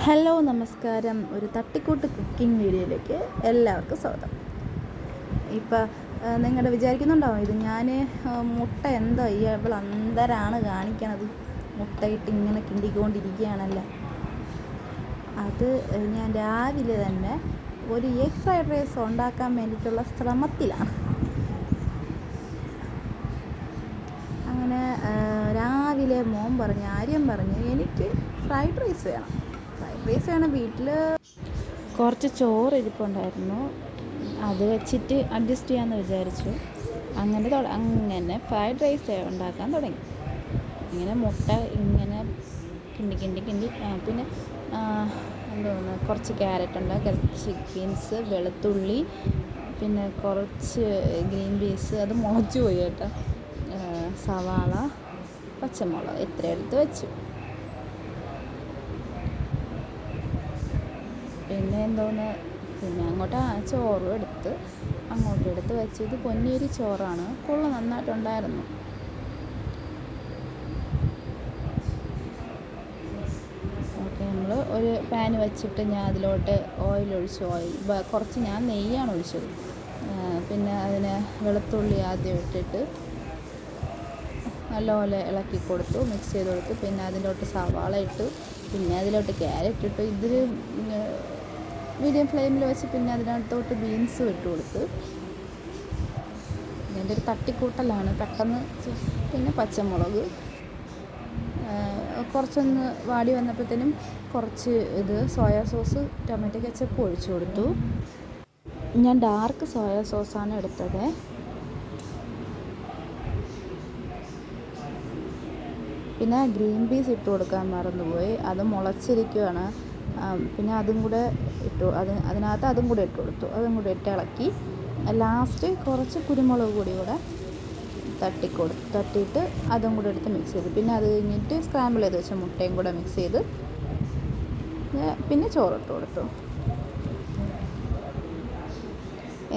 Hello നമസ്കാരം. ഒരു തട്ടിക്കൂട്ട് കുക്കിംഗ് വീഡിയോയിലേക്ക് എല്ലാവർക്കും സ്വാഗതം. ഇപ്പം നിങ്ങളുടെ വിചാരിക്കുന്നുണ്ടാവും ഇത് ഞാൻ മുട്ട എന്തോ ഇവൾ അന്തരാണ് കാണിക്കണത്, മുട്ടയിട്ട് ഇങ്ങനെ കിണ്ടിക്കൊണ്ടിരിക്കുകയാണല്ലോ. അത് ഞാൻ രാവിലെ തന്നെ ഒരു എഗ് ഫ്രൈഡ് റൈസ് ഉണ്ടാക്കാൻ വേണ്ടിയിട്ടുള്ള ശ്രമത്തിലാണ്. അങ്ങനെ രാവിലെ മോൻ പറഞ്ഞ്, ആര്യം പറഞ്ഞ് എനിക്ക് ഫ്രൈഡ് റൈസ് വേണം. ഫ്രൈഡ് റൈസ് വേണം. വീട്ടിൽ കുറച്ച് ചോറ് ഇരിപ്പുണ്ടായിരുന്നു, അത് വെച്ചിട്ട് അഡ്ജസ്റ്റ് ചെയ്യാമെന്ന് വിചാരിച്ചു. അങ്ങനെ ഫ്രൈഡ് റൈസ് ഉണ്ടാക്കാൻ തുടങ്ങി. ഇങ്ങനെ മുട്ട ഇങ്ങനെ കിണ്ടി പിന്നെ എന്തോന്ന്, കുറച്ച് ക്യാരറ്റ് ഉണ്ട്, കുറച്ച് ബീൻസ്, വെളുത്തുള്ളി, പിന്നെ കുറച്ച് ഗ്രീൻ പീസ്, അത് മുളച്ചു പോയി കേട്ടോ, സവാള, പച്ചമുളക് ഇത്ര എടുത്ത് വെച്ചു. പിന്നെ അങ്ങോട്ട് ചോറും അങ്ങോട്ടെടുത്ത് വെച്ചു. ഇത് പൊന്നിയരി ചോറാണ്, നന്നായിട്ടുണ്ടായിരുന്നു. ഓക്കെ, നമ്മൾ ഒരു പാൻ വെച്ചിട്ട് ഞാൻ അതിലോട്ട് ഓയിൽ കുറച്ച് ഞാൻ നെയ്യാണ് ഒഴിച്ചത്. പിന്നെ അതിന് വെളുത്തുള്ളി ആദ്യം ഇട്ടിട്ട് നല്ലപോലെ ഇളക്കി കൊടുത്തു, മിക്സ് ചെയ്ത് കൊടുത്തു. പിന്നെ അതിലോട്ട് സവാള ഇട്ടു, പിന്നെ അതിലോട്ട് ക്യാരറ്റ് ഇട്ടു. ഇതിൽ മീഡിയം ഫ്ലെയിമിൽ വെച്ച് പിന്നെ അതിനകത്തോട്ട് ബീൻസും ഇട്ട് കൊടുത്ത്. ഇതിൻ്റെ ഒരു തട്ടിക്കൂട്ടലാണ് പെട്ടെന്ന്. പിന്നെ പച്ചമുളക് കുറച്ചൊന്ന് വാടി വന്നപ്പോഴത്തേനും കുറച്ച് സോയാ സോസ്, ടൊമാറ്റോ കെച്ചപ്പ് ഒഴിച്ചു കൊടുത്തു. ഞാൻ ഡാർക്ക് സോയാ സോസാണ് എടുത്തത്. പിന്നെ ഗ്രീൻ പീസ് ഇട്ട് കൊടുക്കാൻ മറന്നുപോയി, അത് മുളച്ചിരിക്കുകയാണ്. പിന്നെ അതും കൂടെ അതിനകത്ത് അതും കൂടെ ഇട്ട് കൊടുത്തു. അതും കൂടെ ഇട്ട് ഇളക്കി ലാസ്റ്റ് കുറച്ച് കുരുമുളക് പൊടി കൂടെ തട്ടിയിട്ട് അതും കൂടെ എടുത്ത് മിക്സ് ചെയ്തു. പിന്നെ അത് കഴിഞ്ഞിട്ട് സ്ക്രാമ്പിൾ ചെയ്ത് വെച്ച മുട്ടയും കൂടെ മിക്സ് ചെയ്ത് പിന്നെ ചോറിട്ട് കൊടുത്തു.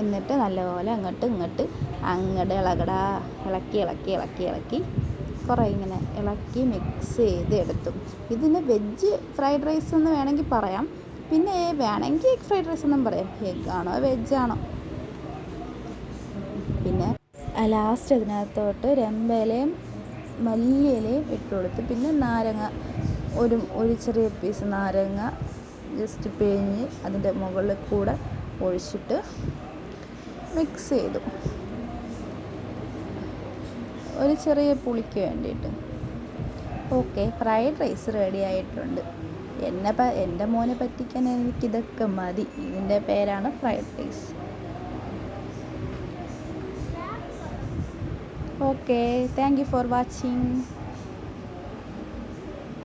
എന്നിട്ട് നല്ലപോലെ അങ്ങോട്ട് ഇളക്കി കുറേ ഇങ്ങനെ ഇളക്കി മിക്സ് ചെയ്ത് എടുത്തു. ഇതിന് വെജ് ഫ്രൈഡ് റൈസ് എന്ന് വേണമെങ്കിൽ പറയാം, പിന്നെ വേണമെങ്കിൽ എഗ് ഫ്രൈഡ് റൈസ് എന്നും പറയാം. എഗ്ഗാണോ വെജാണോ. പിന്നെ ലാസ്റ്റ് അതിനകത്തോട്ട് രമ്പയിലയും മല്ലിയിലയും ഇട്ട് കൊടുത്ത്, പിന്നെ നാരങ്ങ, ഒരു ചെറിയ പീസ് നാരങ്ങ ജസ്റ്റ് പിഴിഞ്ഞ് അതിൻ്റെ മുകളിൽ കൂടെ ഒഴിച്ചിട്ട് മിക്സ് ചെയ്തു, ഒരു ചെറിയ പുളിക്ക് വേണ്ടിയിട്ട്. ഓക്കെ, ഫ്രൈഡ് റൈസ് റെഡി ആയിട്ടുണ്ട്. എൻ്റെ മോനെ പറ്റിക്കാൻ എനിക്കിതൊക്കെ മതി. ഇതിൻ്റെ പേരാണ് fried rice. Okay, thank you for watching.